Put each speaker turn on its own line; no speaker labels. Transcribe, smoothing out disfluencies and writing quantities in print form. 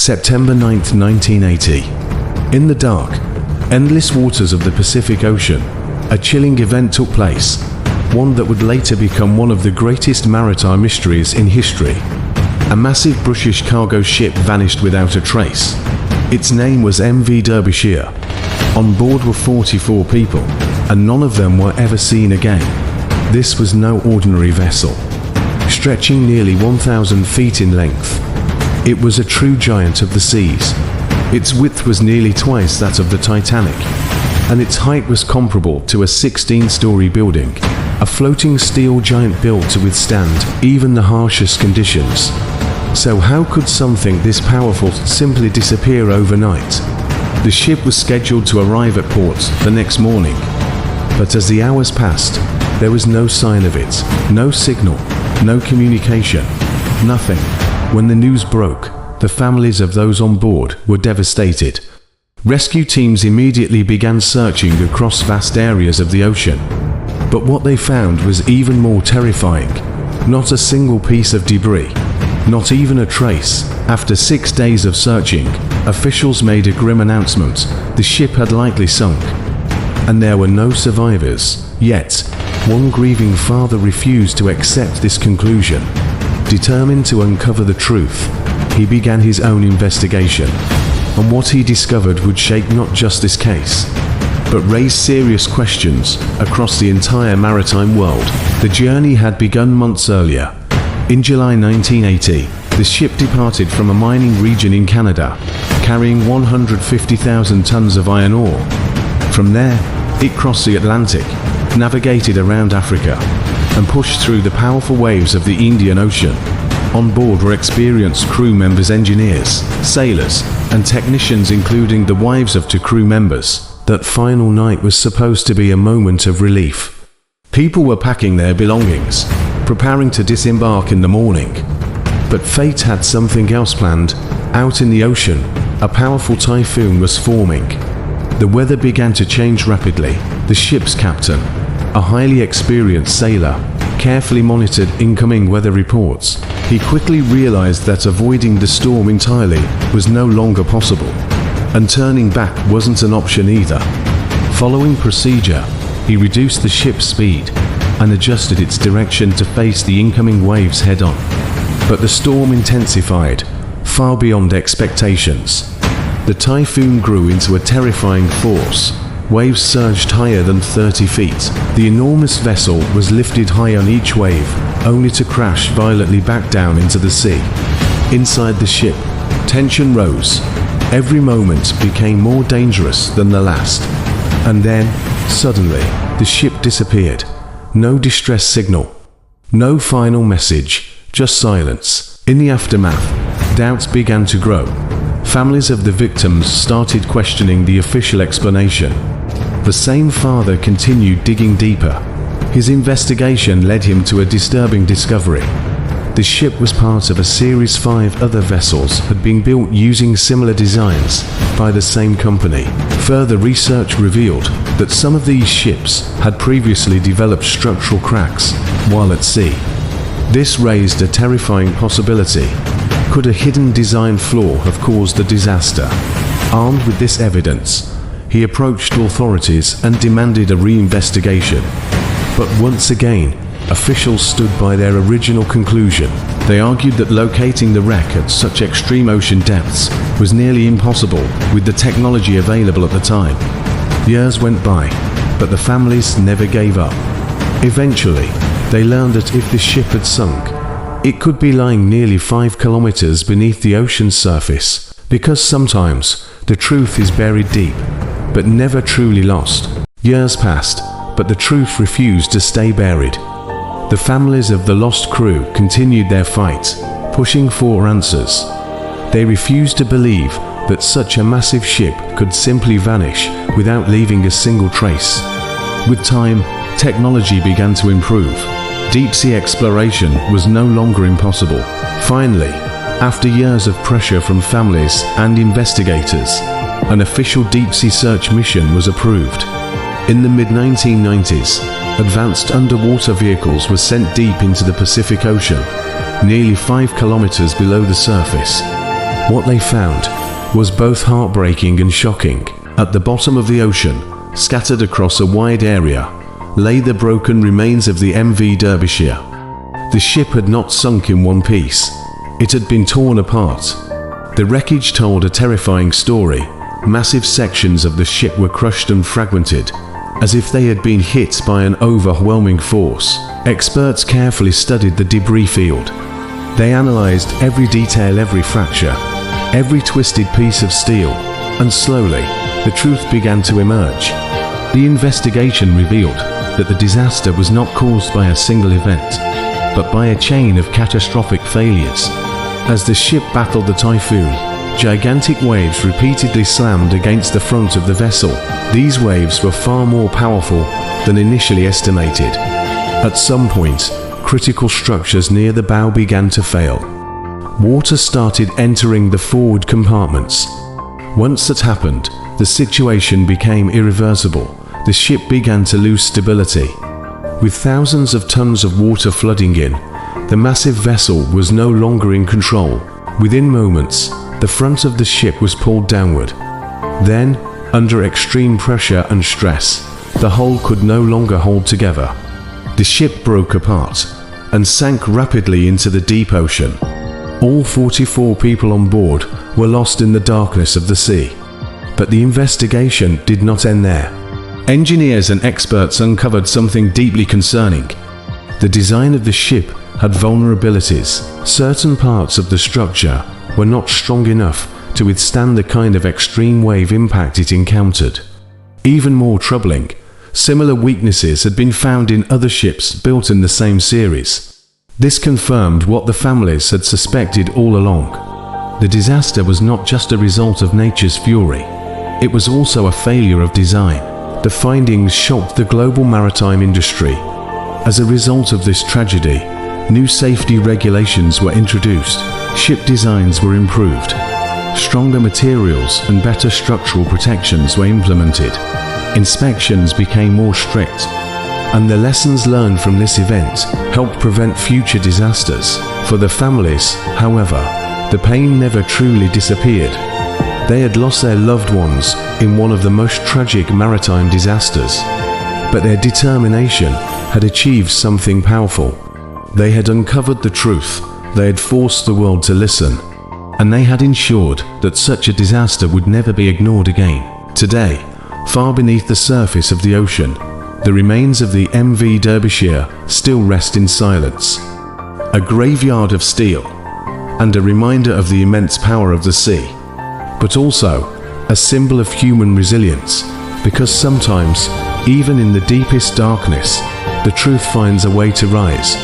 September 9, 1980. In the dark, endless waters of the Pacific Ocean, a chilling event took place, one that would later become one of the greatest maritime mysteries in history. A massive British cargo ship vanished without a trace. Its name was MV Derbyshire. On board were 44 people, and none of them were ever seen again. This was no ordinary vessel. Stretching nearly 1,000 feet in length, it was a true giant of the seas. Its width was nearly twice that of the Titanic, and its height was comparable to a 16-story building, a floating steel giant built to withstand even the harshest conditions. So how could something this powerful simply disappear overnight? The ship was scheduled to arrive at port the next morning, but as the hours passed, there was no sign of it, no signal, no communication, nothing. When the news broke, the families of those on board were devastated. Rescue teams immediately began searching across vast areas of the ocean. But what they found was even more terrifying. Not a single piece of debris, not even a trace. After 6 days of searching, officials made a grim announcement: the ship had likely sunk. And there were no survivors. Yet, one grieving father refused to accept this conclusion. Determined to uncover the truth, he began his own investigation. And what he discovered would shake not just this case, but raise serious questions across the entire maritime world. The journey had begun months earlier. In July 1980, the ship departed from a mining region in Canada, carrying 150,000 tons of iron ore. From there, it crossed the Atlantic, navigated around Africa, and pushed through the powerful waves of the Indian Ocean. On board were experienced crew members, engineers, sailors, and technicians, including the wives of 2 crew members. That final night was supposed to be a moment of relief. People were packing their belongings, preparing to disembark in the morning. But fate had something else planned. Out in the ocean, a powerful typhoon was forming. The weather began to change rapidly. The ship's captain, a highly experienced sailor, carefully monitored incoming weather reports. He quickly realized that avoiding the storm entirely was no longer possible, and turning back wasn't an option either. Following procedure, he reduced the ship's speed and adjusted its direction to face the incoming waves head-on. But the storm intensified, far beyond expectations. The typhoon grew into a terrifying force. Waves surged higher than 30 feet. The enormous vessel was lifted high on each wave, only to crash violently back down into the sea. Inside the ship, tension rose. Every moment became more dangerous than the last. And then, suddenly, the ship disappeared. No distress signal, no final message, just silence. In the aftermath, doubts began to grow. Families of the victims started questioning the official explanation. The same father continued digging deeper. His investigation led him to a disturbing discovery. The ship was part of a series 5 other vessels had been built using similar designs by the same company. Further research revealed that some of these ships had previously developed structural cracks while at sea. This raised a terrifying possibility. Could a hidden design flaw have caused the disaster? Armed with this evidence, he approached authorities and demanded a reinvestigation. But once again, officials stood by their original conclusion. They argued that locating the wreck at such extreme ocean depths was nearly impossible with the technology available at the time. Years went by, but the families never gave up. Eventually, they learned that if the ship had sunk, it could be lying nearly 5 kilometers beneath the ocean's surface, because sometimes the truth is buried deep, but never truly lost. Years passed, but the truth refused to stay buried. The families of the lost crew continued their fight, pushing for answers. They refused to believe that such a massive ship could simply vanish without leaving a single trace. With time, technology began to improve. Deep-sea exploration was no longer impossible. Finally, after years of pressure from families and investigators, an official deep-sea search mission was approved. In the mid-1990s, advanced underwater vehicles were sent deep into the Pacific Ocean, nearly 5 kilometers below the surface. What they found was both heartbreaking and shocking. At the bottom of the ocean, scattered across a wide area, lay the broken remains of the MV Derbyshire. The ship had not sunk in one piece. It had been torn apart. The wreckage told a terrifying story. Massive sections of the ship were crushed and fragmented, as if they had been hit by an overwhelming force. Experts carefully studied the debris field. They analyzed every detail, every fracture, every twisted piece of steel, and slowly, the truth began to emerge. The investigation revealed that the disaster was not caused by a single event, but by a chain of catastrophic failures. As the ship battled the typhoon, gigantic waves repeatedly slammed against the front of the vessel. These waves were far more powerful than initially estimated. At some point, critical structures near the bow began to fail. Water started entering the forward compartments. Once that happened, the situation became irreversible. The ship began to lose stability. With thousands of tons of water flooding in, the massive vessel was no longer in control. Within moments, the front of the ship was pulled downward. Then, under extreme pressure and stress, the hull could no longer hold together. The ship broke apart and sank rapidly into the deep ocean. All 44 people on board were lost in the darkness of the sea. But the investigation did not end there. Engineers and experts uncovered something deeply concerning. The design of the ship had vulnerabilities. Certain parts of the structure were not strong enough to withstand the kind of extreme wave impact it encountered. Even more troubling, similar weaknesses had been found in other ships built in the same series. This confirmed what the families had suspected all along. The disaster was not just a result of nature's fury. It was also a failure of design. The findings shocked the global maritime industry. As a result of this tragedy, new safety regulations were introduced, ship designs were improved, stronger materials and better structural protections were implemented, inspections became more strict, and the lessons learned from this event helped prevent future disasters. For the families, however, the pain never truly disappeared. They had lost their loved ones in one of the most tragic maritime disasters, but their determination had achieved something powerful. They had uncovered the truth, they had forced the world to listen, and they had ensured that such a disaster would never be ignored again. Today, far beneath the surface of the ocean, the remains of the MV Derbyshire still rest in silence. A graveyard of steel, and a reminder of the immense power of the sea, but also a symbol of human resilience, because sometimes, even in the deepest darkness, the truth finds a way to rise.